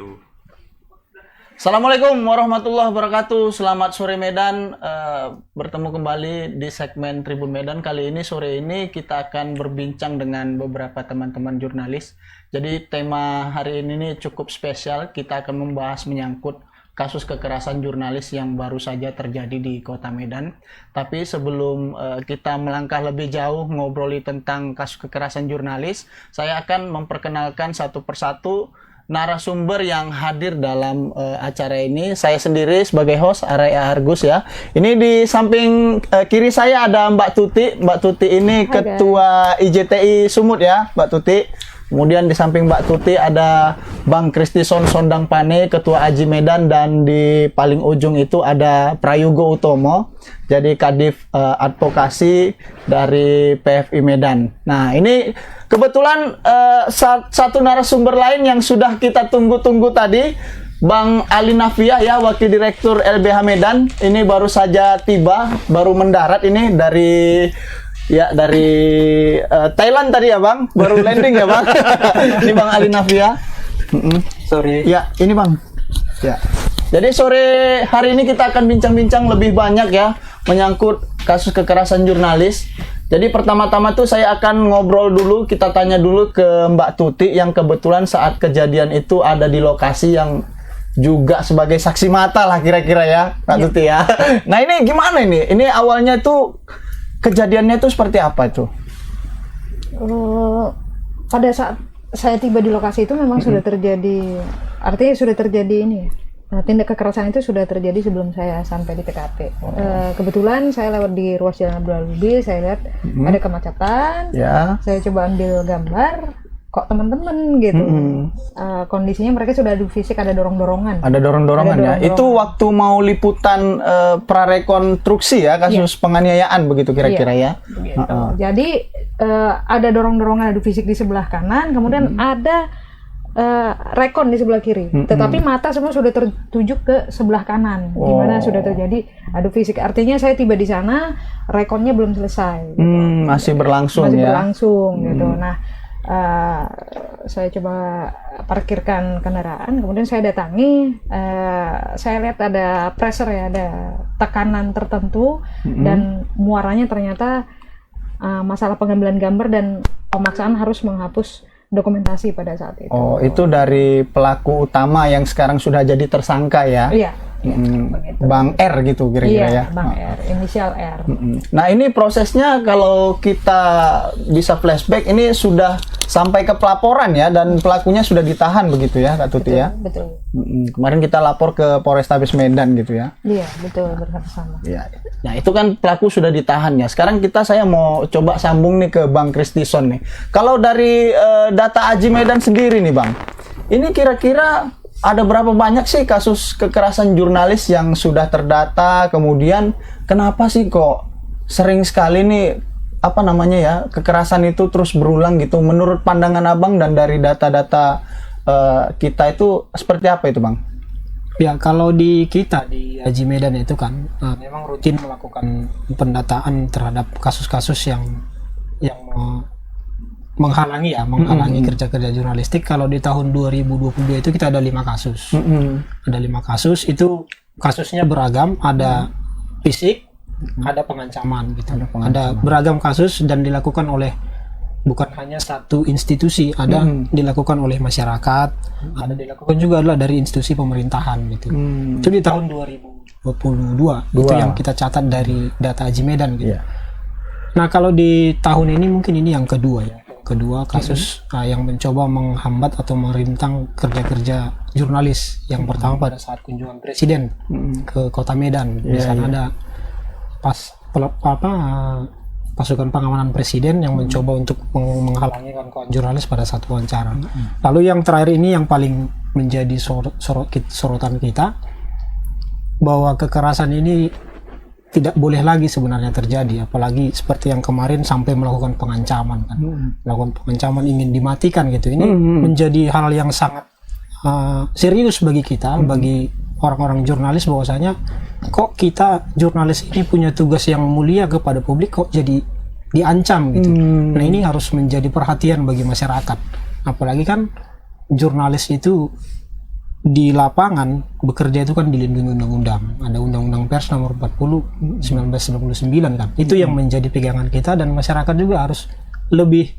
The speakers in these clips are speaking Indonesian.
wabarakatuh. Assalamualaikum warahmatullahi wabarakatuh. Selamat sore Medan. Bertemu kembali di segmen Tribun Medan. Kali ini sore ini kita akan berbincang dengan beberapa teman-teman jurnalis. Jadi tema hari ini cukup spesial. Kita akan membahas menyangkut kasus kekerasan jurnalis yang baru saja terjadi di Kota Medan. Tapi sebelum kita melangkah lebih jauh ngobroli tentang kasus kekerasan jurnalis, saya akan memperkenalkan satu persatu narasumber yang hadir dalam acara ini. Saya sendiri sebagai host Araya Argus ya. Ini di samping kiri saya ada Mbak Tuti. Mbak Tuti ini Ketua IJTI Sumut ya, Mbak Tuti. Kemudian di samping Mbak Tuti ada Bang Kristison Sondang Pane, Ketua Aji Medan, dan di paling ujung itu ada Prayogo Utomo, jadi Kadif Advokasi dari PFI Medan. Nah, ini kebetulan satu narasumber lain yang sudah kita tunggu-tunggu tadi, Bang Ali Nafiah ya, Wakil Direktur LBH Medan. Ini baru saja tiba, baru mendarat ini dari Thailand tadi ya Bang, baru landing ya Bang. Ini Bang Ali Nafiah. Sorry. Ya, ini Bang. Ya. Jadi sore hari ini kita akan bincang-bincang lebih banyak ya menyangkut kasus kekerasan jurnalis. Jadi pertama-tama tuh saya akan ngobrol dulu, kita tanya dulu ke Mbak Tuti yang kebetulan saat kejadian itu ada di lokasi yang juga sebagai saksi mata lah kira-kira ya, Mbak Tuti ya. Nah, ini gimana ini? Ini awalnya tuh kejadiannya itu seperti apa itu? Pada saat saya tiba di lokasi itu memang sudah terjadi, artinya sudah terjadi ini ya. Nah, tindak kekerasan itu sudah terjadi sebelum saya sampai di TKP. Kebetulan saya lewat di ruas Jalan Abdul Habib, saya lihat ada kemacetan. Ya. Saya coba ambil gambar, kok teman-teman gitu. Kondisinya mereka sudah adu fisik, ada dorong-dorongan. Ada dorong-dorongan ya. Itu waktu mau liputan prarekonstruksi ya, kasus penganiayaan begitu kira-kira ya. Begitu. Jadi ada dorong-dorongan, adu fisik di sebelah kanan, kemudian ada rekon di sebelah kiri. Tetapi mata semua sudah tertuju ke sebelah kanan, di mana sudah terjadi adu fisik. Artinya saya tiba di sana, rekonnya belum selesai. Gitu. Masih berlangsung masih ya. Berlangsung gitu. Nah, saya coba parkirkan kendaraan, kemudian saya datangi, saya lihat ada pressure ya, ada tekanan tertentu, dan muaranya ternyata masalah pengambilan gambar dan pemaksaan harus menghapus dokumentasi pada saat itu. Oh, itu dari pelaku utama yang sekarang sudah jadi tersangka ya? Iya. Bang R gitu kira-kira ya? Bang R, inisial R. Nah, ini prosesnya kalau kita bisa flashback, ini sudah sampai ke pelaporan ya, dan pelakunya sudah ditahan begitu ya, Kak Tuti ya? Betul. Kemarin kita lapor ke Polrestabes Medan gitu ya? Iya, betul, bersama-sama. Ya. Nah, itu kan pelaku sudah ditahan ya. Sekarang saya mau coba sambung nih ke Bang Kristison nih. Kalau dari data Aji Medan sendiri nih Bang, ini kira-kira ada berapa banyak sih kasus kekerasan jurnalis yang sudah terdata? Kemudian kenapa sih kok sering sekali nih kekerasan itu terus berulang gitu? Menurut pandangan Abang dan dari data-data kita itu seperti apa itu Bang? Ya, kalau di kita di Aji Medan itu kan memang rutin melakukan pendataan terhadap kasus-kasus yang menghalangi kerja-kerja jurnalistik. Kalau di tahun 2022 itu kita ada 5 kasus. Ada 5 kasus, itu kasusnya beragam, ada fisik, ada pengancaman gitu. Ada beragam kasus dan dilakukan oleh bukan hanya satu institusi, ada dilakukan oleh masyarakat, ada dilakukan juga adalah dari institusi pemerintahan gitu. Itu di tahun 2022 itu yang kita catat dari data Aji Medan gitu. Nah, kalau di tahun ini mungkin ini yang kedua ya. Kedua kasus yang mencoba menghambat atau merintang kerja-kerja jurnalis. Yang pertama pada saat kunjungan presiden ke Kota Medan. Di sana ada pasukan pengamanan presiden yang mencoba untuk menghalangi kawan-kawan jurnalis pada saat wawancara. Lalu yang terakhir ini yang paling menjadi sorotan kita, bahwa kekerasan ini tidak boleh lagi sebenarnya terjadi, apalagi seperti yang kemarin sampai melakukan pengancaman kan. Melakukan pengancaman ingin dimatikan gitu. Ini menjadi hal yang sangat serius bagi kita, bagi orang-orang jurnalis, bahwasanya kok kita jurnalis ini punya tugas yang mulia kepada publik kok jadi diancam gitu. Nah, ini harus menjadi perhatian bagi masyarakat. Apalagi kan jurnalis itu di lapangan bekerja itu kan dilindungi undang-undang. Ada Undang-Undang Pers nomor 40 1999 kan. Itu yang menjadi pegangan kita, dan masyarakat juga harus lebih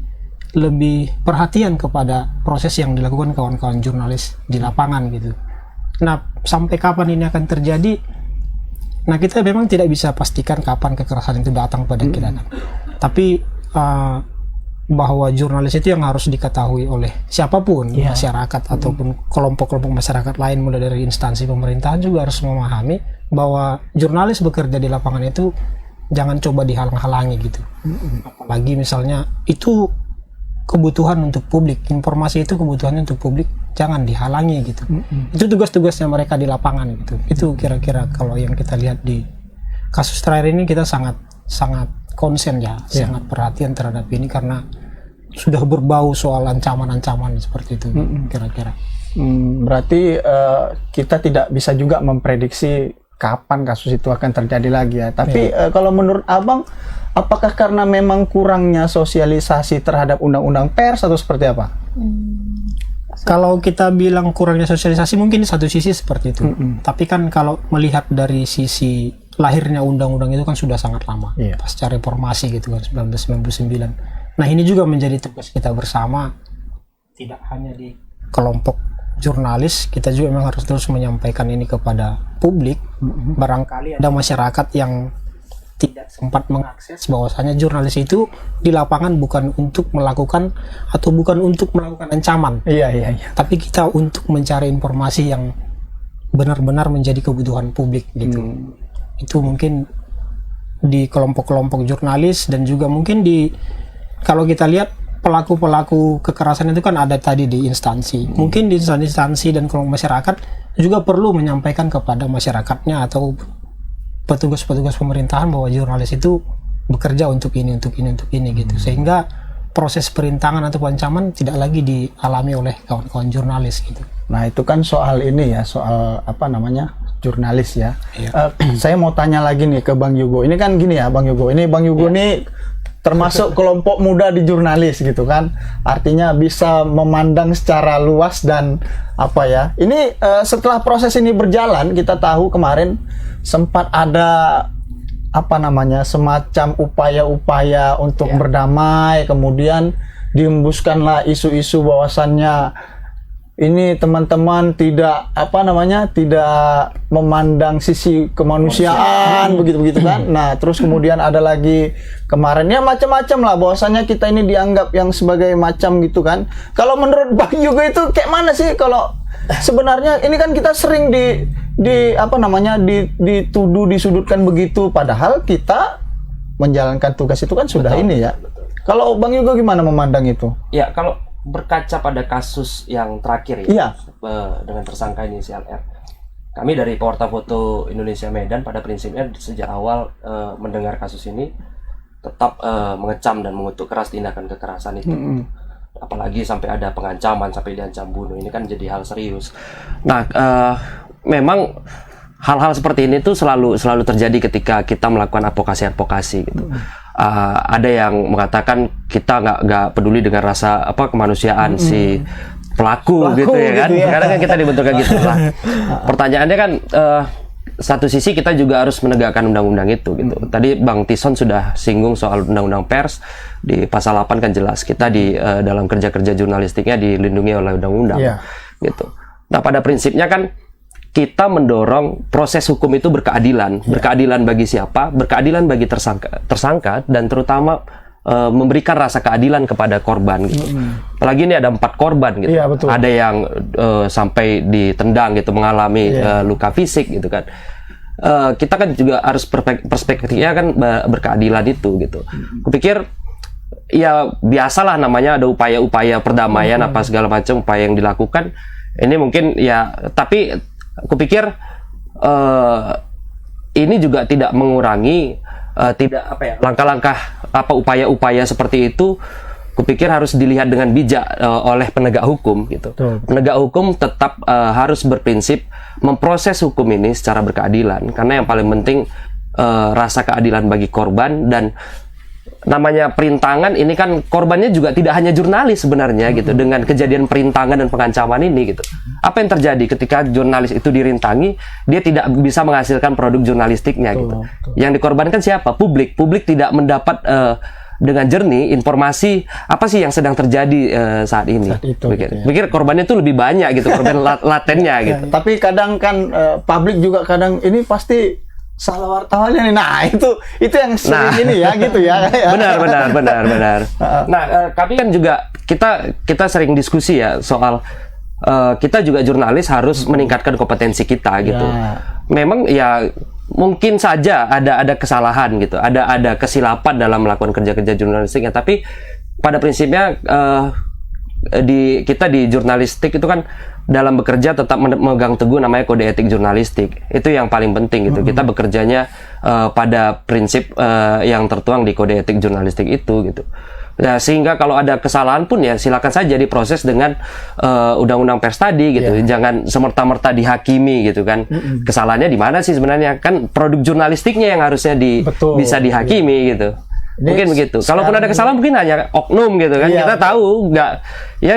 perhatian kepada proses yang dilakukan kawan-kawan jurnalis di lapangan gitu. Nah, sampai kapan ini akan terjadi? Nah, kita memang tidak bisa pastikan kapan kekerasan itu datang pada kita kan. Tapi bahwa jurnalis itu yang harus diketahui oleh siapapun, masyarakat ataupun kelompok-kelompok masyarakat lain, mulai dari instansi pemerintahan juga harus memahami bahwa jurnalis bekerja di lapangan itu jangan coba dihalang-halangi gitu. Apalagi misalnya itu kebutuhan untuk publik, informasi itu kebutuhan untuk publik, jangan dihalangi gitu. Itu tugas-tugasnya mereka di lapangan gitu. Itu kira-kira kalau yang kita lihat di kasus terakhir ini, kita sangat konsen sangat perhatian terhadap ini karena sudah berbau soal ancaman-ancaman seperti itu kira-kira. Berarti kita tidak bisa juga memprediksi kapan kasus itu akan terjadi lagi ya. Tapi kalau menurut Abang, apakah karena memang kurangnya sosialisasi terhadap undang-undang pers atau seperti apa? Kalau kita bilang kurangnya sosialisasi, mungkin di satu sisi seperti itu. Tapi kan kalau melihat dari sisi lahirnya undang-undang itu kan sudah sangat lama, pasca reformasi gitu kan, 1999. Nah, ini juga menjadi tugas kita bersama, tidak hanya di kelompok jurnalis, kita juga memang harus terus menyampaikan ini kepada publik. Barangkali ada masyarakat yang tidak sempat mengakses bahwasanya jurnalis itu di lapangan bukan untuk melakukan atau bukan untuk melakukan ancaman. Tapi kita untuk mencari informasi yang benar-benar menjadi kebutuhan publik gitu. Itu mungkin di kelompok-kelompok jurnalis, dan juga mungkin kalau kita lihat pelaku-pelaku kekerasan itu kan ada tadi di instansi. Mungkin di instansi dan kelompok masyarakat juga perlu menyampaikan kepada masyarakatnya atau petugas-petugas pemerintahan bahwa jurnalis itu bekerja untuk ini gitu. Sehingga proses perintangan atau ancaman tidak lagi dialami oleh kawan-kawan jurnalis gitu. Nah, itu kan soal ini ya, soal jurnalis ya. Saya mau tanya lagi nih ke Bang Yugo. Ini kan gini ya, Bang Yugo. Ini Bang Yugo nih termasuk kelompok muda di jurnalis gitu kan. Artinya bisa memandang secara luas dan Ini setelah proses ini berjalan, kita tahu kemarin sempat ada semacam upaya-upaya untuk berdamai, kemudian dihembuskanlah isu-isu bahwasannya ini teman-teman tidak tidak memandang sisi kemanusiaan begitu kan. Nah, terus kemudian ada lagi kemarin ya macam-macam lah bahwasannya kita ini dianggap yang sebagai macam gitu kan. Kalau menurut Bang Yugo itu kayak mana sih, kalau sebenarnya ini kan kita sering dituduh, disudutkan begitu, padahal kita menjalankan tugas itu kan sudah ini ya. Kalau Bang Yugo gimana memandang itu? Ya, kalau berkaca pada kasus yang terakhir dengan tersangka inisial R, kami dari Pewarta Foto Indonesia Medan pada prinsipnya sejak awal mendengar kasus ini tetap mengecam dan mengutuk keras tindakan kekerasan itu. Apalagi sampai ada pengancaman, sampai diancam bunuh, ini kan jadi hal serius. Nah, memang hal-hal seperti ini tuh selalu terjadi ketika kita melakukan advokasi gitu. Ada yang mengatakan kita nggak peduli dengan rasa kemanusiaan si pelaku gitu ya kan. Karena kan kita dibenturkan gitu lah. Pertanyaannya kan satu sisi kita juga harus menegakkan undang-undang itu gitu. Tadi Bang Tison sudah singgung soal undang-undang pers, di pasal 8 kan jelas kita di dalam kerja-kerja jurnalistiknya dilindungi oleh undang-undang gitu. Nah, pada prinsipnya kan kita mendorong proses hukum itu berkeadilan. Berkeadilan bagi siapa? Berkeadilan bagi tersangka dan terutama memberikan rasa keadilan kepada korban gitu. Apalagi ini ada 4 korban gitu. Ada yang sampai ditendang gitu, mengalami luka fisik gitu kan. Kita kan juga harus perspektifnya kan berkeadilan itu gitu. Kupikir ya biasalah, namanya ada upaya-upaya perdamaian apa segala macam upaya yang dilakukan. Ini mungkin ya, tapi kupikir ini juga tidak mengurangi langkah-langkah upaya-upaya seperti itu. Kupikir harus dilihat dengan bijak oleh penegak hukum gitu. Penegak hukum tetap harus berprinsip memproses hukum ini secara berkeadilan, karena yang paling penting rasa keadilan bagi korban, dan namanya perintangan ini kan korbannya juga tidak hanya jurnalis sebenarnya gitu dengan kejadian perintangan dan pengancaman ini gitu. Apa yang terjadi ketika jurnalis itu dirintangi, dia tidak bisa menghasilkan produk jurnalistiknya gitu. Yang dikorbankan siapa? Publik. Publik tidak mendapat dengan jernih informasi apa sih yang sedang terjadi saat ini. Pikir korbannya itu lebih banyak gitu, korban latennya gitu. Tapi kadang kan publik juga kadang ini pasti salah wartawannya nih. Nah, itu yang sering ini ya gitu ya. Benar. Nah, kami kan juga kita sering diskusi ya soal kita juga jurnalis harus meningkatkan kompetensi kita gitu. Memang ya mungkin saja ada kesalahan gitu, ada kesilapan dalam melakukan kerja-kerja jurnalistiknya, tapi pada prinsipnya kita di jurnalistik itu kan dalam bekerja tetap memegang teguh namanya kode etik jurnalistik. Itu yang paling penting gitu. Kita bekerjanya pada prinsip yang tertuang di kode etik jurnalistik itu gitu. Nah, sehingga kalau ada kesalahan pun ya silakan saja diproses dengan undang-undang pers tadi gitu. Jangan semerta-merta dihakimi gitu kan. Kesalahannya di mana sih sebenarnya? Kan produk jurnalistiknya yang harusnya bisa dihakimi gitu. Mungkin begitu. Kalaupun ada kesalahan mungkin hanya oknum gitu kan. Kita tahu nggak ya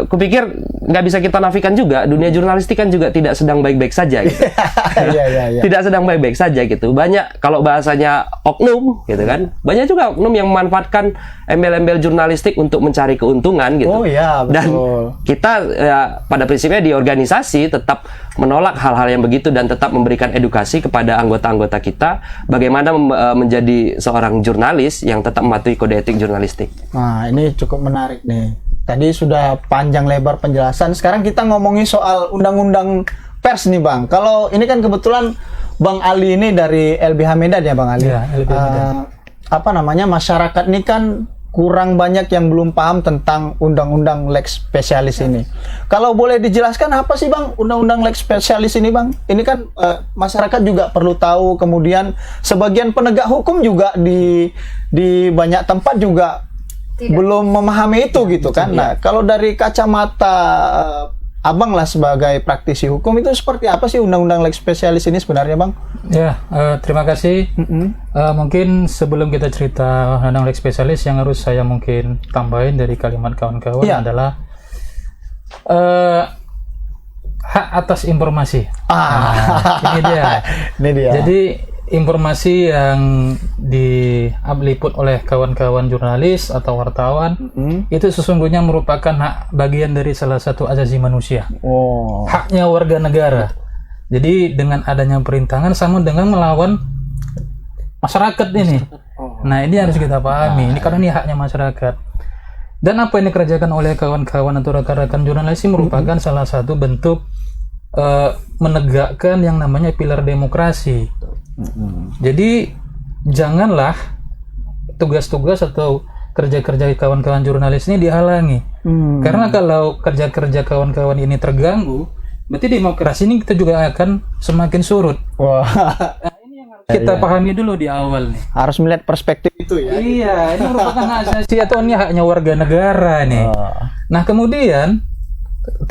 kupikir nggak bisa kita nafikan juga, dunia jurnalistik kan juga tidak sedang baik-baik saja gitu. Tidak sedang baik-baik saja gitu. Banyak kalau bahasanya oknum gitu kan. Banyak juga oknum yang memanfaatkan embel-embel jurnalistik untuk mencari keuntungan gitu. Dan kita ya, pada prinsipnya di organisasi tetap menolak hal-hal yang begitu dan tetap memberikan edukasi kepada anggota-anggota kita bagaimana menjadi seorang jurnalis yang tetap mematuhi kode etik jurnalistik. Nah, ini cukup menarik nih. Tadi sudah panjang lebar penjelasan. Sekarang kita ngomongin soal undang-undang pers nih, Bang. Kalau ini kan kebetulan Bang Ali ini dari LBH Medan ya, Bang Ali. Apa namanya? Masyarakat ini kan kurang banyak yang belum paham tentang undang-undang lex specialis ini. Kalau boleh dijelaskan apa sih, Bang, undang-undang lex specialis ini, Bang? Ini kan masyarakat juga perlu tahu. Kemudian sebagian penegak hukum juga di banyak tempat juga belum memahami itu gitu kan. Nah, kalau dari kacamata Abang lah sebagai praktisi hukum, itu seperti apa sih undang-undang lex specialis ini sebenarnya, Bang? Ya, terima kasih. Mungkin sebelum kita cerita undang-undang lex specialis, yang harus saya mungkin tambahin dari kalimat kawan-kawan adalah hak atas informasi. Ini dia. Jadi informasi yang diliput oleh kawan-kawan jurnalis atau wartawan itu sesungguhnya merupakan hak bagian dari salah satu asasi manusia. Haknya warga negara. Jadi dengan adanya perintangan sama dengan melawan masyarakat ini. Nah, ini harus kita pahami. Ini karena ini haknya masyarakat. Dan apa yang dikerjakan oleh kawan-kawan atau rekan-rekan jurnalis ini merupakan salah satu bentuk menegakkan yang namanya pilar demokrasi. Jadi janganlah tugas-tugas atau kerja-kerja kawan-kawan jurnalis ini dihalangi. Karena kalau kerja-kerja kawan-kawan ini terganggu, berarti demokrasi ini kita juga akan semakin surut. Nah, ini yang harus kita pahami dulu di awal nih. Harus melihat perspektif itu ya. Iya, ini merupakan hak asasi atau ini haknya warga negara nih. Nah, kemudian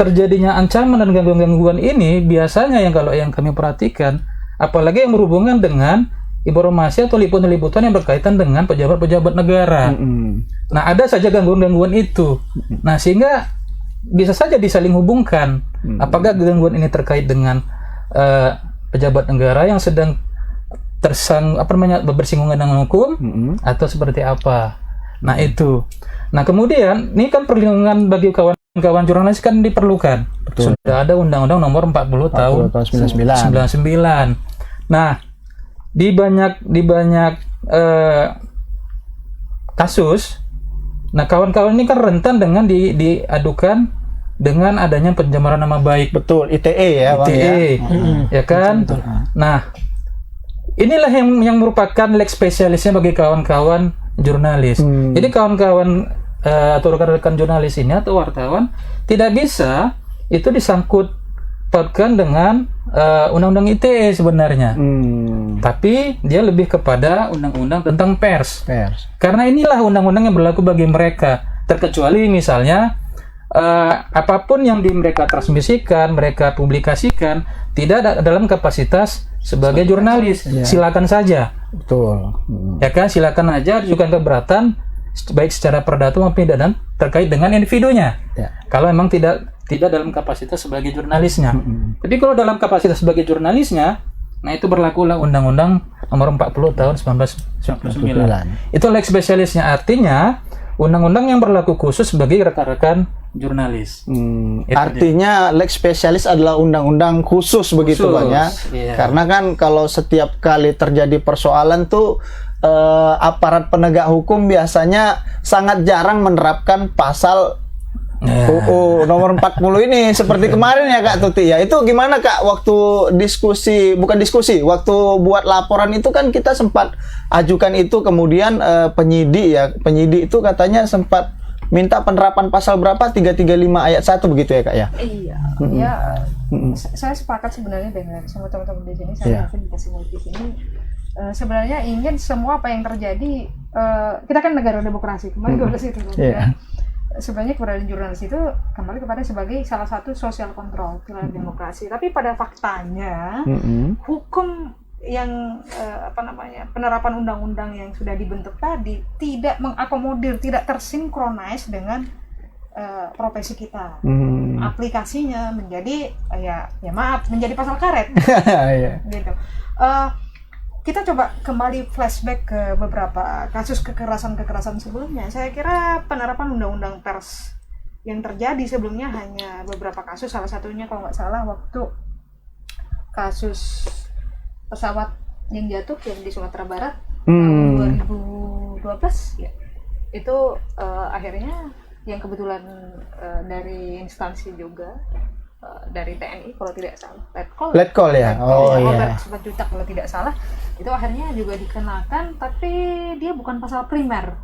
terjadinya ancaman dan gangguan-gangguan ini biasanya yang kami perhatikan, apalagi yang berhubungan dengan informasi atau liputan-liputan yang berkaitan dengan pejabat-pejabat negara. Nah, ada saja gangguan-gangguan itu. Nah, sehingga bisa saja disaling hubungkan. Apakah gangguan ini terkait dengan pejabat negara yang sedang bersinggungan dengan hukum atau seperti apa? Nah, itu. Nah, kemudian ini kan perlindungan bagi kawan jurnalis kan diperlukan. Sudah ada Undang-Undang Nomor 40 tahun 99. Nah, di banyak kasus, nah kawan-kawan ini kan rentan dengan diadukan dengan adanya pencemaran nama baik. Betul, ITE ya, Bang. ITE, ya kan? Betul. Nah, inilah yang merupakan lex spesialisnya bagi kawan-kawan jurnalis. Jadi kawan-kawan atau rekan-rekan jurnalis ini atau wartawan tidak bisa itu disangkut pautkan dengan undang-undang ITE sebenarnya. Tapi dia lebih kepada undang-undang tentang pers. Karena inilah undang-undang yang berlaku bagi mereka. Terkecuali misalnya apapun yang mereka transmisikan, mereka publikasikan tidak dalam kapasitas sebagai jurnalis. Silakan saja. Betul. Ya kan, silakan aja ajukan keberatan baik secara perdata maupun pidana terkait dengan individunya. Ya. Kalau memang tidak dalam kapasitas sebagai jurnalisnya. Tapi kalau dalam kapasitas sebagai jurnalisnya, nah itu berlakulah Undang-Undang Nomor 40 Tahun 1999. Itu lex spesialisnya, artinya undang-undang yang berlaku khusus bagi rekan-rekan jurnalis. Artinya lex spesialis adalah undang-undang khusus begitu Bang ya. Iya. Karena kan kalau setiap kali terjadi persoalan tuh aparat penegak hukum biasanya sangat jarang menerapkan pasal UU nomor 40 ini seperti kemarin ya Kak Tuti ya. Itu gimana Kak waktu waktu buat laporan itu kan kita sempat ajukan itu, kemudian penyidik itu katanya sempat minta penerapan pasal berapa 335 ayat 1 begitu ya Kak ya. Iya. Ya, saya sepakat sebenarnya dengan sama teman-teman di sini, saya dikasih notis ini. Sebenarnya ingin semua apa yang terjadi, kita kan negara demokrasi, kembali ke situ ya. Sebenarnya keberadaan jurnalis itu kembali kepada sebagai salah satu social control pilar demokrasi. Tapi pada faktanya hukum yang penerapan undang-undang yang sudah dibentuk tadi tidak mengakomodir, tidak tersinkronis dengan profesi kita. Aplikasinya menjadi menjadi pasal karet. Gitu. Kita coba kembali flashback ke beberapa kasus kekerasan sebelumnya. Saya kira penerapan undang-undang pers yang terjadi sebelumnya hanya beberapa kasus. Salah satunya kalau nggak salah waktu kasus pesawat yang jatuh yang di Sumatera Barat tahun 2012 ya. Itu akhirnya yang kebetulan dari instansi juga dari TNI kalau tidak salah, Letkol ya, sempat juta kalau tidak salah, itu akhirnya juga dikenakan, tapi dia bukan pasal primer,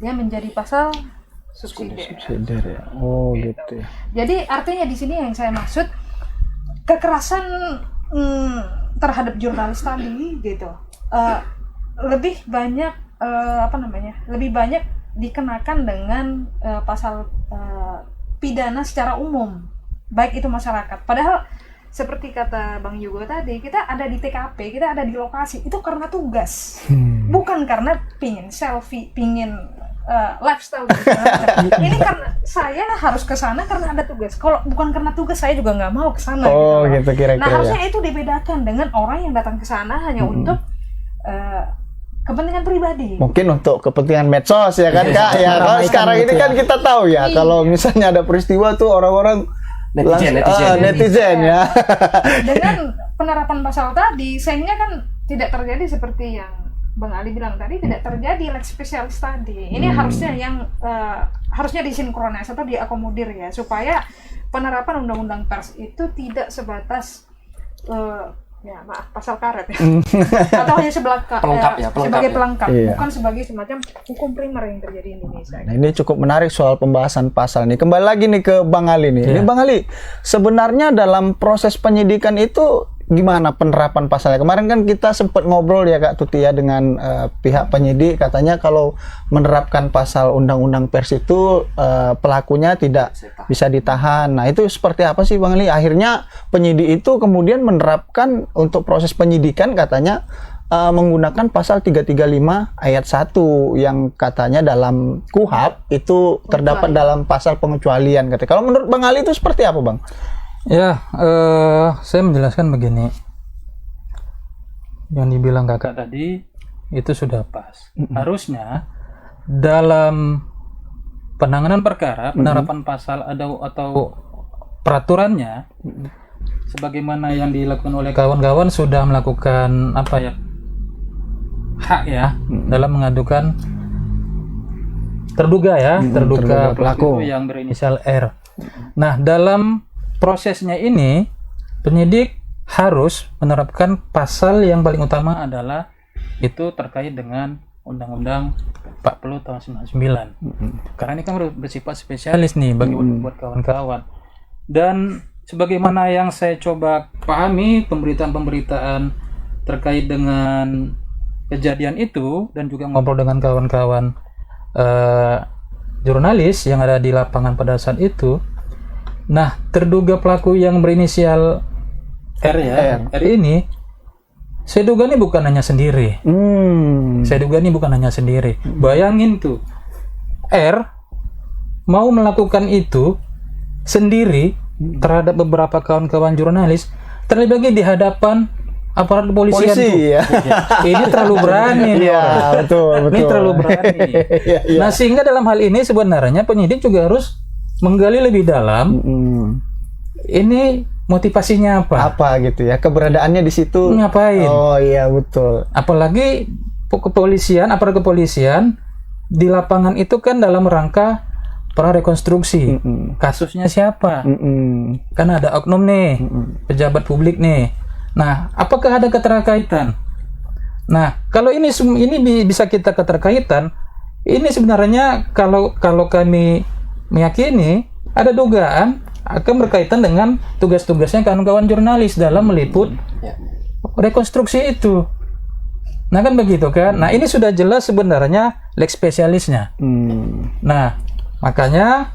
dia menjadi pasal subsidiar ya. Gitu. Jadi artinya di sini yang saya maksud kekerasan terhadap jurnalis tadi gitu lebih banyak lebih banyak dikenakan dengan pasal pidana secara umum, baik itu masyarakat. Padahal seperti kata Bang Yugo tadi, kita ada di TKP, kita ada di lokasi itu karena tugas, bukan karena pingin selfie, pingin lifestyle gitu. Ini karena saya harus ke sana karena ada tugas. Kalau bukan karena tugas, saya juga nggak mau ke sana. Gitu kira-kira. Nah harusnya itu dibedakan dengan orang yang datang ke sana hanya untuk kepentingan pribadi. Mungkin untuk kepentingan medsos ya kan Kak. Ya kalau sekarang ini kan kita tahu ya, kalau misalnya ada peristiwa tuh orang-orang netizen ya. Dengan penerapan pasal tadi, sayangnya kan tidak terjadi seperti yang Bang Ali bilang tadi, tidak terjadi lex spesialis tadi. Ini harusnya yang harusnya disinkronis atau diakomodir ya, supaya penerapan undang-undang pers itu tidak sebatas pasal karet ya. Atau hanya sebagai pelengkap, bukan sebagai semacam hukum primer yang terjadi di Indonesia. Nah, ini cukup menarik soal pembahasan pasal ini. Kembali lagi nih ke Bang Ali nih. Ini Bang Ali, sebenarnya dalam proses penyidikan itu gimana penerapan pasalnya? Kemarin kan kita sempat ngobrol ya Kak Tuti ya dengan pihak penyidik, katanya kalau menerapkan pasal undang-undang pers itu pelakunya tidak bisa ditahan. Nah itu seperti apa sih Bang Ali? Akhirnya penyidik itu kemudian menerapkan untuk proses penyidikan katanya menggunakan pasal 335 ayat 1 yang katanya dalam KUHP itu terdapat dalam pasal pengecualian. Kalau menurut Bang Ali itu seperti apa Bang? Ya, saya menjelaskan begini. Yang dibilang kakak tadi itu sudah pas. Harusnya dalam penanganan perkara, penerapan pasal atau peraturannya, sebagaimana yang dilakukan oleh kawan-kawan sudah melakukan hak ya dalam mengadukan terduga pelaku yang berinisial R. Nah, dalam prosesnya ini penyidik harus menerapkan pasal yang paling utama adalah itu terkait dengan Undang-Undang 40 tahun 99. Karena ini kan bersifat spesialis nih bagi buat kawan-kawan. Dan sebagaimana yang saya coba pahami pemberitaan terkait dengan kejadian itu dan juga ngobrol dengan kawan-kawan jurnalis yang ada di lapangan pada saat itu. Nah, terduga pelaku yang berinisial R ini saya duga ini bukan hanya sendiri. Saya duga ini bukan hanya sendiri. Bayangin tuh, R mau melakukan itu sendiri terhadap beberapa kawan-kawan jurnalis, terlebih lagi di hadapan aparat kepolisian. Polisi, ya. Ini terlalu berani. Betul. Ini terlalu berani. Nah, sehingga dalam hal ini sebenarnya penyidik juga harus menggali lebih dalam. Ini motivasinya apa gitu ya, keberadaannya di situ ngapain. Oh iya, betul. Apalagi aparat kepolisian di lapangan itu kan dalam rangka prarekonstruksi. Kasusnya siapa? Kan ada oknum nih, pejabat publik nih. Nah, apakah ada keterkaitan? Nah, kalau ini bisa kita keterkaitan, ini sebenarnya kalau kami meyakini ada dugaan akan berkaitan dengan tugas-tugasnya kawan-kawan jurnalis dalam meliput rekonstruksi itu. Nah, kan begitu kan? Nah, ini sudah jelas sebenarnya lex spesialisnya. Nah, makanya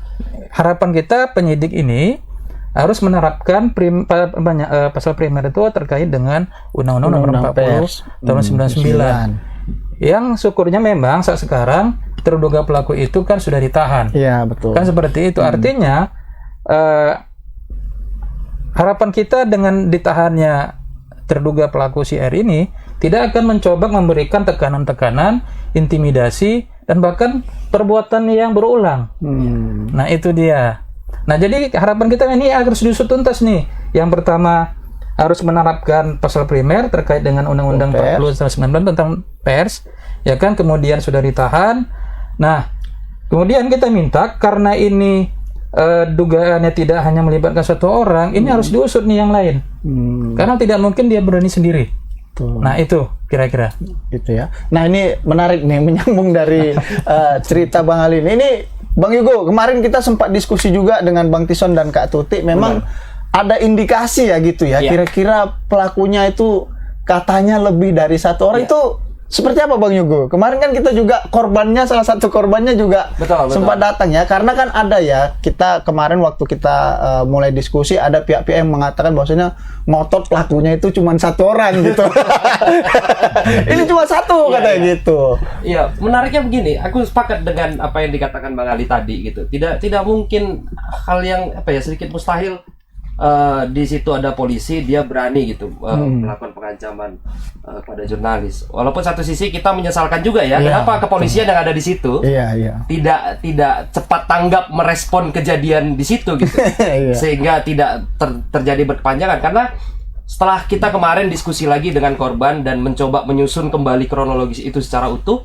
harapan kita penyidik ini harus menerapkan pasal primer itu terkait dengan Undang-Undang Nomor 40 tahun 99. Yang syukurnya memang saat sekarang terduga pelaku itu kan sudah ditahan. Iya, betul. Kan seperti itu. Artinya harapan kita dengan ditahannya terduga pelaku si R ini tidak akan mencoba memberikan tekanan-tekanan, intimidasi, dan bahkan perbuatan yang berulang. Nah, itu dia. Nah, jadi harapan kita ini harus diusut tuntas nih. Yang pertama harus menerapkan pasal primer terkait dengan Undang-Undang 40 tahun 19 tentang pers, ya kan? Kemudian sudah ditahan. Nah, kemudian kita minta karena ini dugaannya tidak hanya melibatkan satu orang, ini harus diusut nih yang lain. Karena tidak mungkin dia berani sendiri. Nah, itu kira-kira. Gitu ya. Nah, ini menarik nih, menyambung dari cerita Bang Alin. Ini Bang Yugo, kemarin kita sempat diskusi juga dengan Bang Tison dan Kak Tuti. Memang ada indikasi ya gitu ya. Kira-kira pelakunya itu katanya lebih dari satu orang. Itu seperti apa Bang Yugo? Kemarin kan kita juga korbannya, salah satu korbannya juga sempat datang ya. Karena kan ada ya, kita kemarin waktu kita mulai diskusi, ada pihak-pihak yang mengatakan bahwasanya ngotot pelakunya itu cuma satu orang gitu. Ini cuma satu katanya gitu. Iya, menariknya begini, aku sepakat dengan apa yang dikatakan Bang Ali tadi gitu. Tidak mungkin hal yang sedikit mustahil. Di situ ada polisi, dia berani gitu melakukan pengancaman pada jurnalis. Walaupun satu sisi kita menyesalkan juga ya, kenapa kepolisian yang ada di situ tidak cepat tanggap merespon kejadian di situ gitu, sehingga tidak terjadi berkepanjangan. Karena setelah kita kemarin diskusi lagi dengan korban dan mencoba menyusun kembali kronologis itu secara utuh,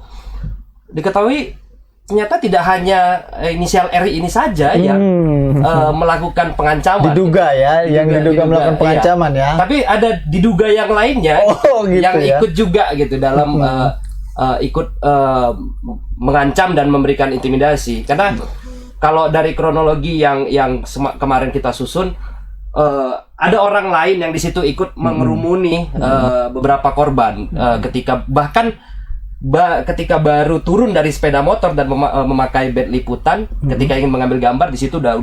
diketahui ternyata tidak hanya inisial R ini saja yang melakukan pengancaman. Diduga ya, yang diduga melakukan pengancaman ya. Tapi ada diduga yang lainnya gitu yang ya. ikut juga gitu dalam ikut mengancam dan memberikan intimidasi. Karena kalau dari kronologi yang kemarin kita susun, ada orang lain yang di situ ikut mengerumuni beberapa korban ketika baru turun dari sepeda motor dan memakai bed liputan, ketika ingin mengambil gambar di situ udah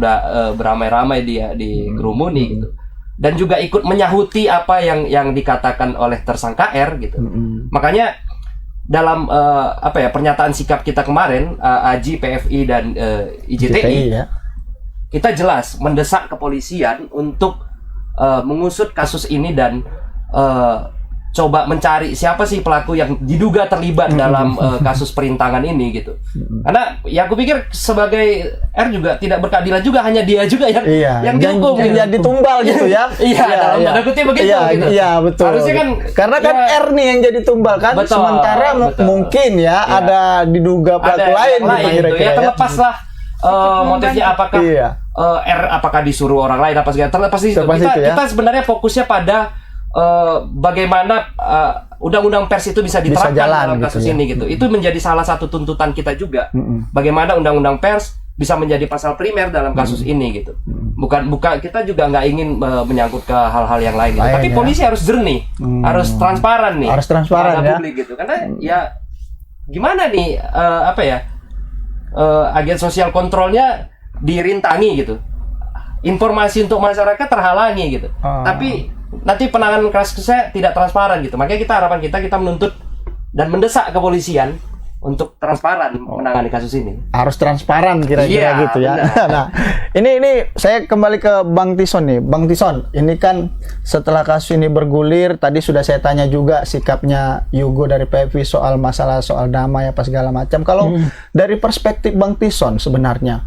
beramai-ramai dia dikerumuni gitu. Dan juga ikut menyahuti apa yang dikatakan oleh tersangka R gitu. Makanya dalam pernyataan sikap kita kemarin, AJI, PFI dan IJTI, kita jelas mendesak kepolisian untuk mengusut kasus ini dan coba mencari siapa sih pelaku yang diduga terlibat dalam kasus perintangan ini gitu. Karena ya aku pikir sebagai R juga tidak berkeadilan juga, hanya dia juga yang dihukum, yang ditumbal gitu ya. Dalam tanda kutip begitu gitu. Iya, betul. Harusnya kan karena kan R nih yang jadi tumbal kan, sementara mungkin ada diduga pelaku lain gitu ya. Terlepaslah motifnya apakah R apakah disuruh orang lain apa segala, terlepas itu. Kita sebenarnya fokusnya pada bagaimana undang-undang pers itu bisa diterapkan dalam kasus ini gitu. Itu menjadi salah satu tuntutan kita juga. Bagaimana undang-undang pers bisa menjadi pasal primer dalam kasus ini gitu. Bukan kita juga nggak ingin menyangkut ke hal-hal yang lain gitu. Tapi polisi harus jernih, harus transparan nih. Harus transparan ya. Publik gitu. Karena ya gimana nih agen sosial kontrolnya dirintangi gitu. Informasi untuk masyarakat terhalangi gitu. Tapi nanti penanganan kasusnya tidak transparan gitu. Makanya harapan kita menuntut dan mendesak kepolisian untuk transparan menangani kasus ini. Harus transparan kira-kira gitu ya. Nah, ini saya kembali ke Bang Tison nih. Bang Tison, ini kan setelah kasus ini bergulir, tadi sudah saya tanya juga sikapnya Yugo dari PFI soal masalah soal damai apa segala macam. Kalau dari perspektif Bang Tison sebenarnya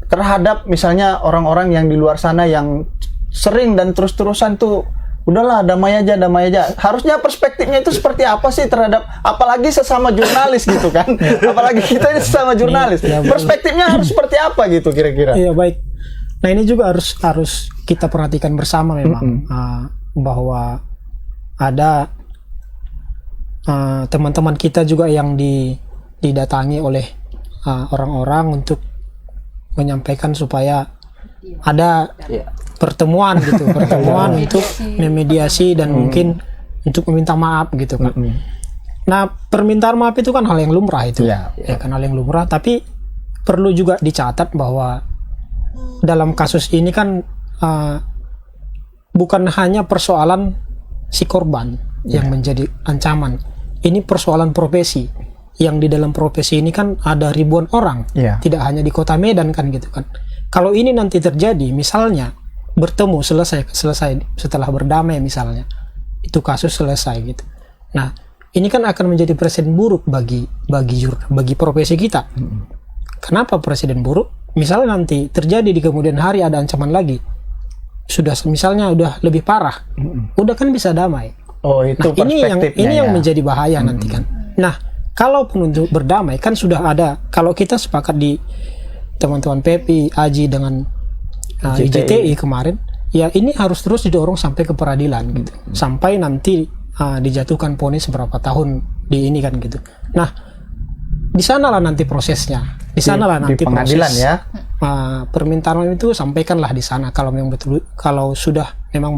terhadap misalnya orang-orang yang di luar sana yang sering dan terus-terusan tuh udahlah damai aja. Harusnya perspektifnya itu seperti apa sih terhadap apalagi sesama jurnalis gitu kan? Apalagi kita ini sesama jurnalis. Perspektifnya harus seperti apa gitu kira-kira? Iya baik. Nah ini juga harus kita perhatikan bersama memang bahwa ada teman-teman kita juga yang didatangi oleh orang-orang untuk menyampaikan supaya ada pertemuan untuk memediasi dan mungkin untuk meminta maaf gitu kan. Nah permintaan maaf itu kan hal yang lumrah itu, ya kan hal yang lumrah. Tapi perlu juga dicatat bahwa dalam kasus ini kan bukan hanya persoalan si korban yang menjadi ancaman. Ini persoalan profesi yang di dalam profesi ini kan ada ribuan orang, tidak hanya di Kota Medan kan gitu kan. Kalau ini nanti terjadi, misalnya bertemu selesai setelah berdamai misalnya, itu kasus selesai gitu. Nah, ini kan akan menjadi presiden buruk bagi profesi kita. Kenapa presiden buruk? Misalnya nanti terjadi di kemudian hari ada ancaman lagi, misalnya udah lebih parah, udah kan bisa damai. Oh itu nah, ini yang menjadi bahaya nanti kan. Nah, kalaupun untuk berdamai kan sudah ada. Kalau kita sepakat di teman-teman PPI, AJI dengan IJTI kemarin, ya ini harus terus didorong sampai ke peradilan gitu, sampai nanti dijatuhkan vonis berapa tahun di ini kan gitu. Nah, di sanalah nanti prosesnya, di sanalah nanti di pengadilan proses, ya. Permintaan itu sampaikanlah di sana kalau memang betul, kalau sudah memang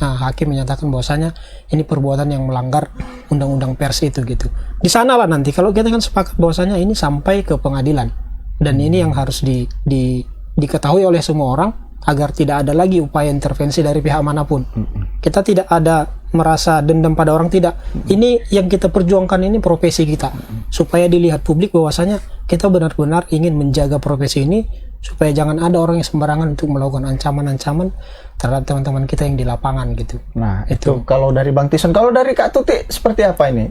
hakim menyatakan bahwasanya ini perbuatan yang melanggar undang-undang pers itu gitu. Di sanalah nanti kalau kita kan sepakat bahwasanya ini sampai ke pengadilan. Dan ini yang harus diketahui oleh semua orang agar tidak ada lagi upaya intervensi dari pihak manapun. Kita tidak ada merasa dendam pada orang, tidak. Ini yang kita perjuangkan, ini profesi kita, supaya dilihat publik bahwasanya kita benar-benar ingin menjaga profesi ini, supaya jangan ada orang yang sembarangan untuk melakukan ancaman-ancaman terhadap teman-teman kita yang di lapangan gitu. Nah itu kalau dari Bang Tison. Kalau dari Kak Tuti seperti apa ini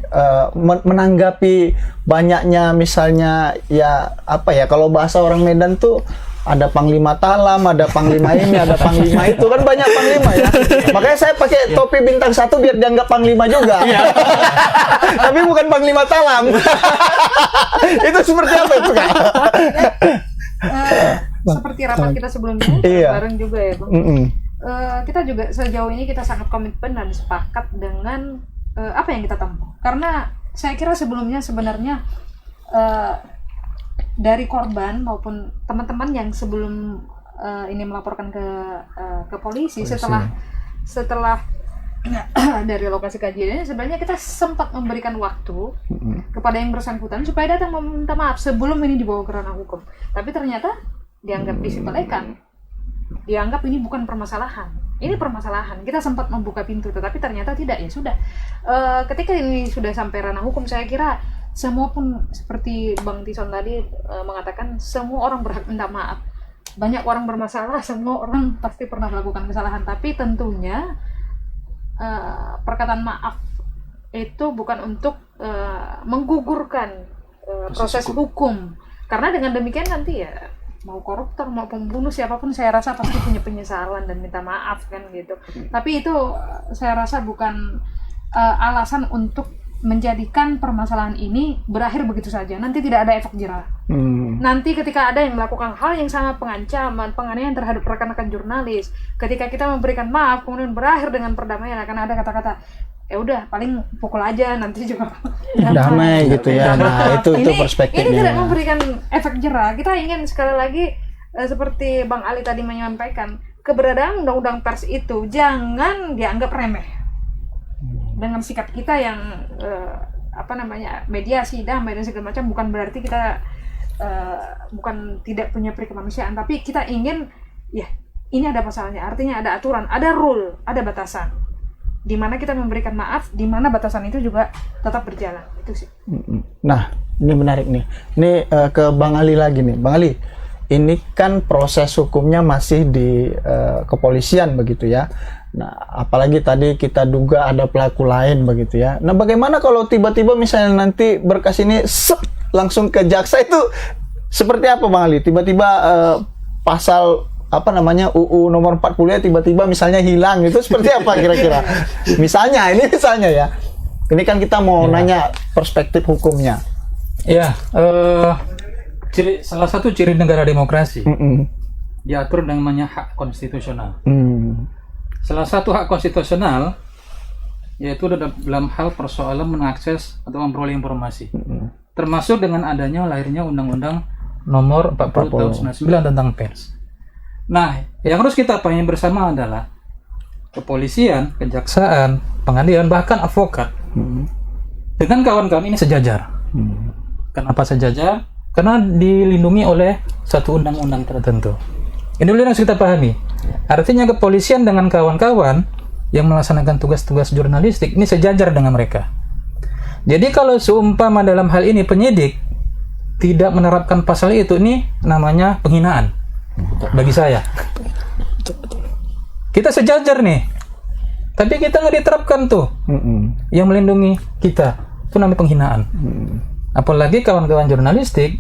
menanggapi banyaknya misalnya ya apa ya, kalau bahasa orang Medan tuh ada Panglima Talam, ada Panglima ini, ada Panglima itu, kan banyak Panglima ya. Makanya saya pakai topi bintang 1 biar dianggap Panglima juga. Tapi bukan Panglima Talam. Itu seperti apa itu Kak? Seperti rapat kita sebelumnya bareng juga ya Bang. Kita juga sejauh ini kita sangat komitmen dan sepakat dengan apa yang kita tempuh. Karena saya kira sebelumnya sebenarnya dari korban maupun teman-teman yang sebelum ini melaporkan ke polisi, setelah dari lokasi kajiannya, sebenarnya kita sempat memberikan waktu kepada yang bersangkutan supaya datang meminta maaf sebelum ini dibawa ke ranah hukum. Tapi ternyata dianggap disepelekan, dianggap ini bukan permasalahan. Ini permasalahan. Kita sempat membuka pintu, tetapi ternyata tidak. Ya sudah. Ketika ini sudah sampai ranah hukum, saya kira semua pun seperti Bang Tison tadi mengatakan, semua orang berhak minta maaf. Banyak orang bermasalah, semua orang pasti pernah melakukan kesalahan. Tapi tentunya perkataan maaf itu bukan untuk menggugurkan proses hukum. Karena dengan demikian nanti ya mau koruptor mau pembunuh siapapun saya rasa pasti punya penyesalan dan minta maaf kan gitu. Tapi itu saya rasa bukan alasan untuk menjadikan permasalahan ini berakhir begitu saja. Nanti tidak ada efek jerah. Nanti ketika ada yang melakukan hal yang sangat pengancaman, penganiayaan terhadap rekan-rekan jurnalis, ketika kita memberikan maaf kemudian berakhir dengan perdamaian, akan ada kata-kata ya udah paling pukul aja nanti juga damai gitu ya. Nah, itu perspektifnya. Ini tidak memberikan efek jerah. Kita ingin sekali lagi seperti Bang Ali tadi menyampaikan, keberadaan undang-undang pers itu jangan dianggap remeh. Dengan sikap kita yang mediasi, damai dan segala macam, bukan berarti kita bukan tidak punya perikemanusiaan, tapi kita ingin ya ini ada pasalnya, artinya ada aturan, ada rule, ada batasan. di mana kita memberikan maaf, di mana batasan itu juga tetap berjalan. Itu sih. Nah, ini menarik nih. Ini ke Bang Ali lagi nih. Bang Ali, ini kan proses hukumnya masih di kepolisian begitu ya. Nah, apalagi tadi kita duga ada pelaku lain begitu ya. Nah, bagaimana kalau tiba-tiba misalnya nanti berkas ini langsung ke jaksa, itu seperti apa Bang Ali? Tiba-tiba pasal apa namanya UU nomor 40 ya tiba-tiba misalnya hilang, itu seperti apa kira-kira? Misalnya ya. Ini kan kita mau nanya perspektif hukumnya. Ya, salah satu ciri negara demokrasi diatur dengan namanya hak konstitusional. Salah satu hak konstitusional yaitu dalam hal persoalan mengakses atau memperoleh informasi, termasuk dengan adanya lahirnya Undang-Undang Nomor 40 Tahun 99 tentang pers. Nah, yang harus kita pahami bersama adalah kepolisian, kejaksaan, pengadilan, bahkan advokat dengan kawan-kawan ini sejajar. Kenapa sejajar? Karena dilindungi oleh satu undang-undang tertentu. Ini dulu yang harus kita pahami. Artinya kepolisian dengan kawan-kawan yang melaksanakan tugas-tugas jurnalistik ini sejajar dengan mereka. Jadi kalau seumpama dalam hal ini penyidik tidak menerapkan pasal itu, ini namanya penghinaan bagi saya. Kita sejajar nih, tapi kita nggak diterapkan tuh yang melindungi kita, itu namanya penghinaan. Apalagi kawan-kawan jurnalistik,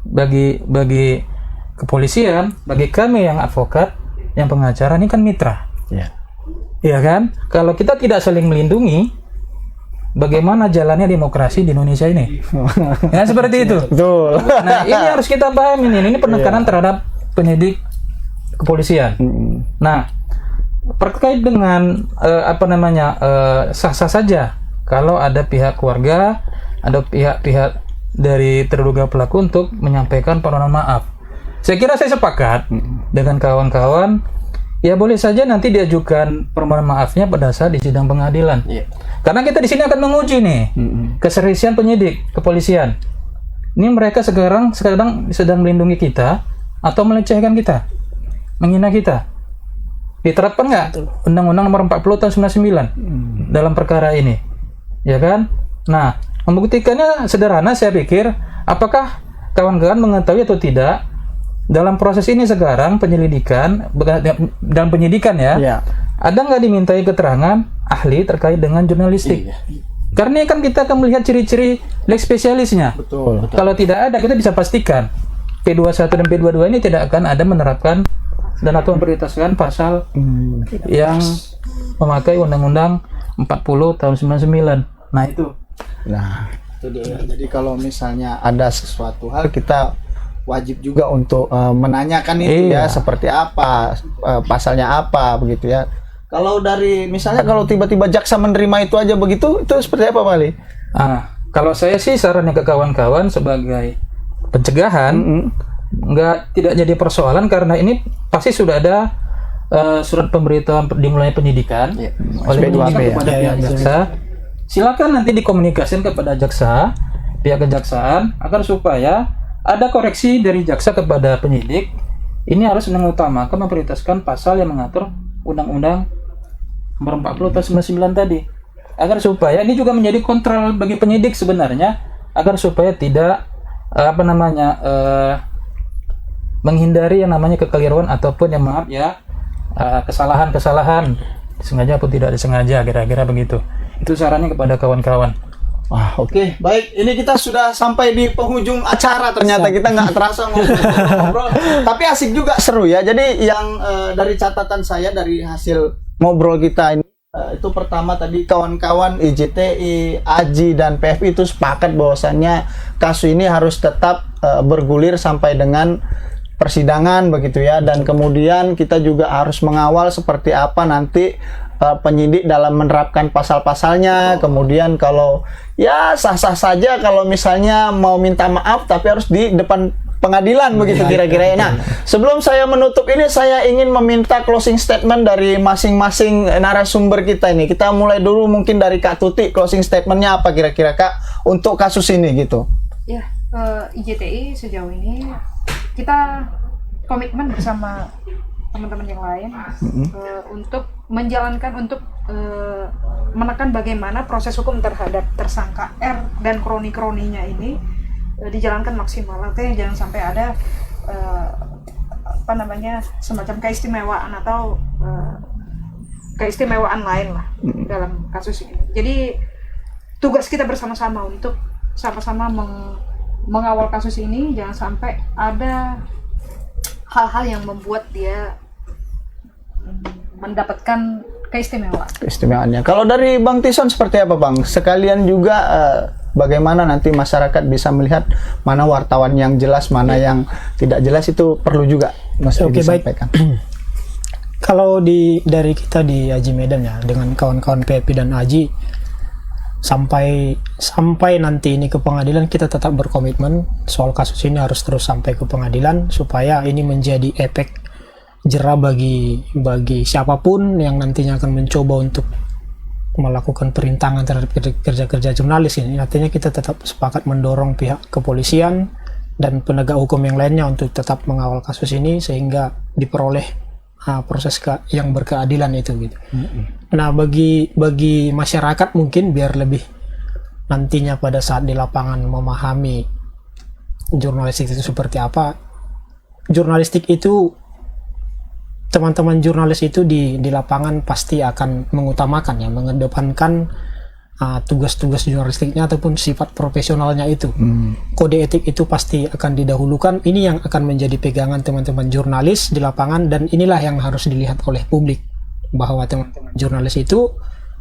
bagi kepolisian, bagi kami yang advokat, yang pengacara, ini kan mitra. Iya kan? Kalau kita tidak saling melindungi, bagaimana jalannya demokrasi di Indonesia ini? Ya seperti itu. Betul. Nah, ini harus kita pahami ini penekanan terhadap penyidik kepolisian. Nah, terkait dengan sah-sah saja kalau ada pihak keluarga, ada pihak-pihak dari terduga pelaku untuk menyampaikan permohonan maaf. Saya kira saya sepakat dengan kawan-kawan. Ya boleh saja nanti diajukan permohonan maafnya pada saat di sidang pengadilan. Karena kita di sini akan menguji nih keseriusan penyidik kepolisian. Ini mereka sekarang sedang melindungi kita atau melecehkan kita, menghina kita. Diterapkan nggak Undang-Undang Nomor 40 Tahun 99 dalam perkara ini, ya kan? Nah, membuktikannya sederhana, saya pikir. Apakah kawan-kawan mengetahui atau tidak? Dalam proses ini sekarang penyelidikan, dalam penyidikan ya, ada nggak dimintai keterangan ahli terkait dengan jurnalistik? Karena kan kita akan melihat ciri-ciri lex spesialisnya. Betul. Kalau tidak ada, kita bisa pastikan P21 dan P22 ini tidak akan ada menerapkan dan atau memprioritaskan pasal yang memakai Undang-Undang 40 tahun 99. Nah itu dia. Jadi kalau misalnya ada sesuatu hal, kita wajib juga untuk menanyakan itu ya, seperti apa, pasalnya apa begitu ya. Kalau dari misalnya kalau tiba-tiba jaksa menerima itu aja begitu, itu seperti apa Mali? Kalau saya sih sarannya ke kawan-kawan sebagai pencegahan, tidak jadi persoalan, karena ini pasti sudah ada surat pemberitahuan dimulai penyidikan oleh penyidik kepada pihak jaksa. Silakan nanti dikomunikasikan kepada jaksa, pihak kejaksaan, agar supaya ada koreksi dari jaksa kepada penyidik. Ini harus mengutamakan, memprioritaskan pasal yang mengatur Undang-Undang Nomor 40 Tahun 99 tadi, agar supaya ini juga menjadi kontrol bagi penyidik sebenarnya, agar supaya tidak menghindari yang namanya kekeliruan ataupun yang kesalahan-kesalahan sengaja atau tidak disengaja, kira-kira begitu. Itu sarannya kepada kawan-kawan. Oke. Baik, ini kita sudah sampai di penghujung acara. Ternyata kita nggak terasa ngobrol, tapi asik juga, seru ya. Jadi yang dari catatan saya dari hasil ngobrol kita ini, itu pertama tadi kawan-kawan IJTI, AJI dan PFI itu sepakat bahwasannya kasus ini harus tetap bergulir sampai dengan persidangan begitu ya, dan kemudian kita juga harus mengawal seperti apa nanti penyidik dalam menerapkan pasal-pasalnya. Kemudian kalau ya sah-sah saja kalau misalnya mau minta maaf, tapi harus di depan pengadilan begitu kira-kira. Nah, sebelum saya menutup ini, saya ingin meminta closing statement dari masing-masing narasumber kita ini. Kita mulai dulu mungkin dari Kak Tuti, closing statementnya apa kira-kira Kak untuk kasus ini gitu? Ya, IJTI sejauh ini kita komitmen bersama teman-teman yang lain untuk menjalankan untuk menekan bagaimana proses hukum terhadap tersangka R dan kroni-kroninya ini dijalankan maksimal. Artinya jangan sampai ada semacam keistimewaan atau keistimewaan lain lah dalam kasus ini. Jadi tugas kita bersama-sama untuk sama-sama mengawal kasus ini, jangan sampai ada hal-hal yang membuat dia mendapatkan keistimewaannya. Kalau dari Bang Tison seperti apa, Bang? Sekalian juga bagaimana nanti masyarakat bisa melihat mana wartawan yang jelas, mana yang tidak jelas, itu perlu juga mesti disampaikan. Baik. Kalau dari kita di Aji Medan ya, dengan kawan-kawan PFP dan Aji, sampai nanti ini ke pengadilan, kita tetap berkomitmen soal kasus ini harus terus sampai ke pengadilan supaya ini menjadi efek jera bagi siapapun yang nantinya akan mencoba untuk melakukan perintangan terhadap kerja-kerja jurnalis ini. Artinya kita tetap sepakat mendorong pihak kepolisian dan penegak hukum yang lainnya untuk tetap mengawal kasus ini sehingga diperoleh proses yang berkeadilan itu gitu. Nah, bagi masyarakat mungkin biar lebih nantinya pada saat di lapangan memahami jurnalistik itu seperti apa. Jurnalistik itu, teman-teman jurnalis itu di lapangan pasti akan mengutamakan ya, mengedepankan tugas-tugas jurnalistiknya ataupun sifat profesionalnya itu. Kode etik itu pasti akan didahulukan. Ini yang akan menjadi pegangan teman-teman jurnalis di lapangan, dan inilah yang harus dilihat oleh publik, bahwa teman-teman jurnalis itu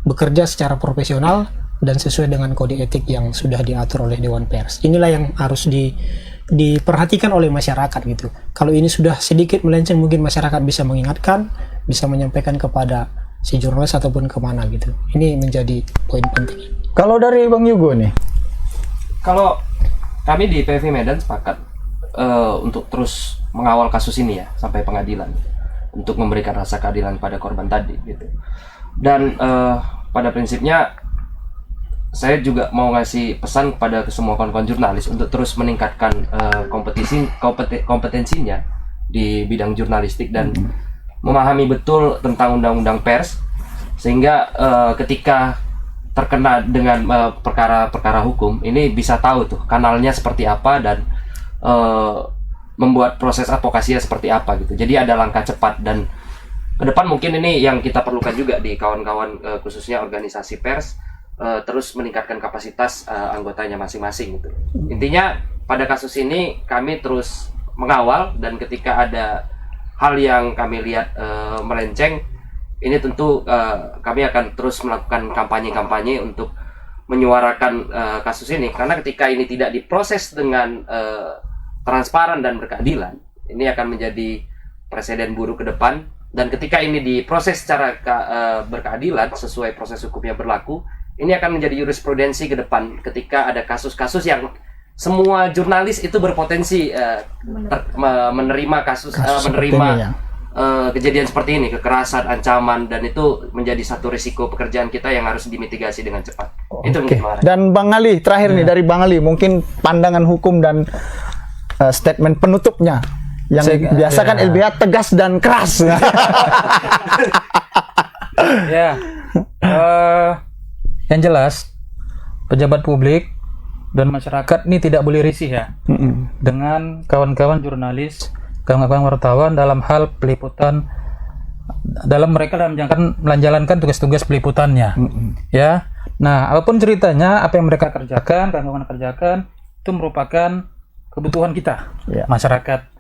bekerja secara profesional dan sesuai dengan kode etik yang sudah diatur oleh Dewan Pers. Inilah yang harus diperhatikan oleh masyarakat gitu. Kalau ini sudah sedikit melenceng, mungkin masyarakat bisa mengingatkan, bisa menyampaikan kepada si jurnalis ataupun kemana gitu. Ini menjadi poin penting. Kalau dari Bang Yugo nih? Kalau kami di PV Medan sepakat untuk terus mengawal kasus ini ya sampai pengadilan, untuk memberikan rasa keadilan pada korban tadi gitu. Dan pada prinsipnya saya juga mau ngasih pesan kepada semua kawan-kawan jurnalis untuk terus meningkatkan kompetensinya di bidang jurnalistik dan memahami betul tentang undang-undang pers, sehingga ketika terkena dengan perkara-perkara hukum ini bisa tahu tuh kanalnya seperti apa dan membuat proses advokasinya seperti apa gitu. Jadi ada langkah cepat, dan ke depan mungkin ini yang kita perlukan juga di kawan-kawan khususnya organisasi pers, terus meningkatkan kapasitas anggotanya masing-masing gitu. Intinya pada kasus ini kami terus mengawal, dan ketika ada hal yang kami lihat melenceng, ini tentu kami akan terus melakukan kampanye-kampanye untuk menyuarakan kasus ini, karena ketika ini tidak diproses dengan transparan dan berkeadilan, ini akan menjadi presiden buruk ke depan. Dan ketika ini diproses secara berkeadilan sesuai proses hukum yang berlaku, ini akan menjadi jurisprudensi ke depan ketika ada kasus-kasus yang semua jurnalis itu berpotensi menerima kejadian seperti ini, kekerasan, ancaman, dan itu menjadi satu risiko pekerjaan kita yang harus dimitigasi dengan cepat. Itu mungkin. Dan Bang Ali, terakhir nih dari Bang Ali, mungkin pandangan hukum dan statement penutupnya yang biasa kan LBH tegas dan keras. Ya, yang jelas pejabat publik dan masyarakat ini tidak boleh risih ya dengan kawan-kawan jurnalis, kawan-kawan wartawan dalam hal peliputan, dalam mereka menjalankan tugas-tugas peliputannya. Ya, nah apapun ceritanya, apa yang mereka kerjakan, kawan-kawan kerjakan, itu merupakan kebutuhan kita, masyarakat.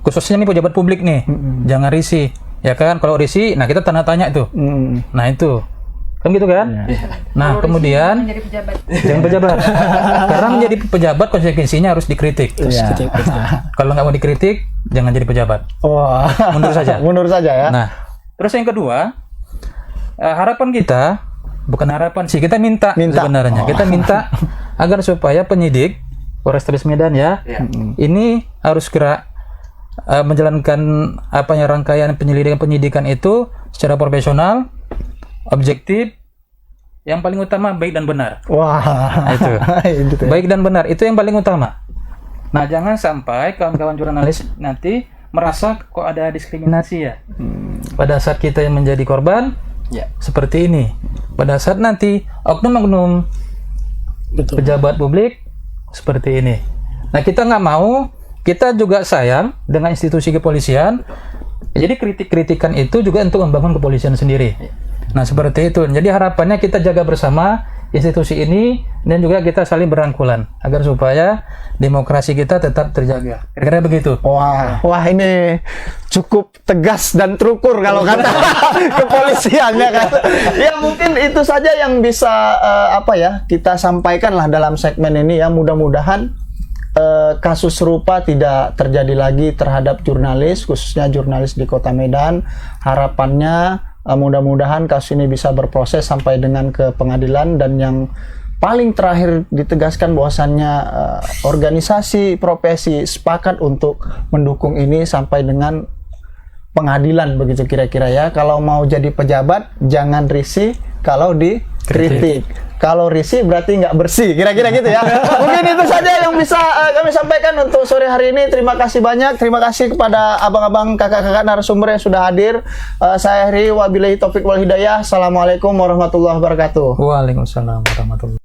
Khususnya nih pejabat publik nih, jangan risih, ya kan? Kalau risih, nah kita tanda tanya itu. Nah itu. Kan gitu kan? Nah, kalau kemudian jangan pejabat. Karena menjadi pejabat konsekuensinya harus dikritik. Kalau nggak mau dikritik, jangan jadi pejabat. Mundur saja. Mundur saja ya. Nah, terus yang kedua, harapan kita, bukan harapan sih, kita minta. Sebenarnya. Kita minta agar supaya penyidik Polrestabes Medan ya, ini harus segera menjalankan rangkaian penyidikan itu secara profesional, objektif, yang paling utama baik dan benar. Nah, itu baik dan benar itu yang paling utama. Nah, jangan sampai kawan-kawan jurnalis nanti merasa kok ada diskriminasi ya. Pada saat kita yang menjadi korban, Ya. seperti ini. Pada saat nanti oknum-oknum pejabat publik seperti ini. Nah, kita nggak mau, kita juga sayang dengan institusi kepolisian. Jadi kritik-kritikan itu juga untuk membangun kepolisian sendiri. Nah, seperti itu. Jadi harapannya kita jaga bersama institusi ini dan juga kita saling berangkulan agar supaya demokrasi kita tetap terjaga. Kira-kira begitu. Wah ini cukup tegas dan terukur kalau kata kepolisiannya kan. Ya mungkin itu saja yang bisa kita sampaikan lah dalam segmen ini ya. Mudah-mudahan kasus serupa tidak terjadi lagi terhadap jurnalis, khususnya jurnalis di Kota Medan. Harapannya mudah-mudahan kasus ini bisa berproses sampai dengan ke pengadilan, dan yang paling terakhir ditegaskan bahwasannya organisasi profesi sepakat untuk mendukung ini sampai dengan pengadilan, begitu kira-kira ya. Kalau mau jadi pejabat jangan risih kalau dikritik. Kalau risih berarti nggak bersih, kira-kira gitu ya. Mungkin itu saja yang bisa kami sampaikan untuk sore hari ini. Terima kasih banyak, terima kasih kepada abang-abang, kakak-kakak narasumber yang sudah hadir. Saya Heri, wabillahi taufik wal hidayah. Assalamualaikum warahmatullahi wabarakatuh. Waalaikumsalam warahmatullahi wabarakatuh.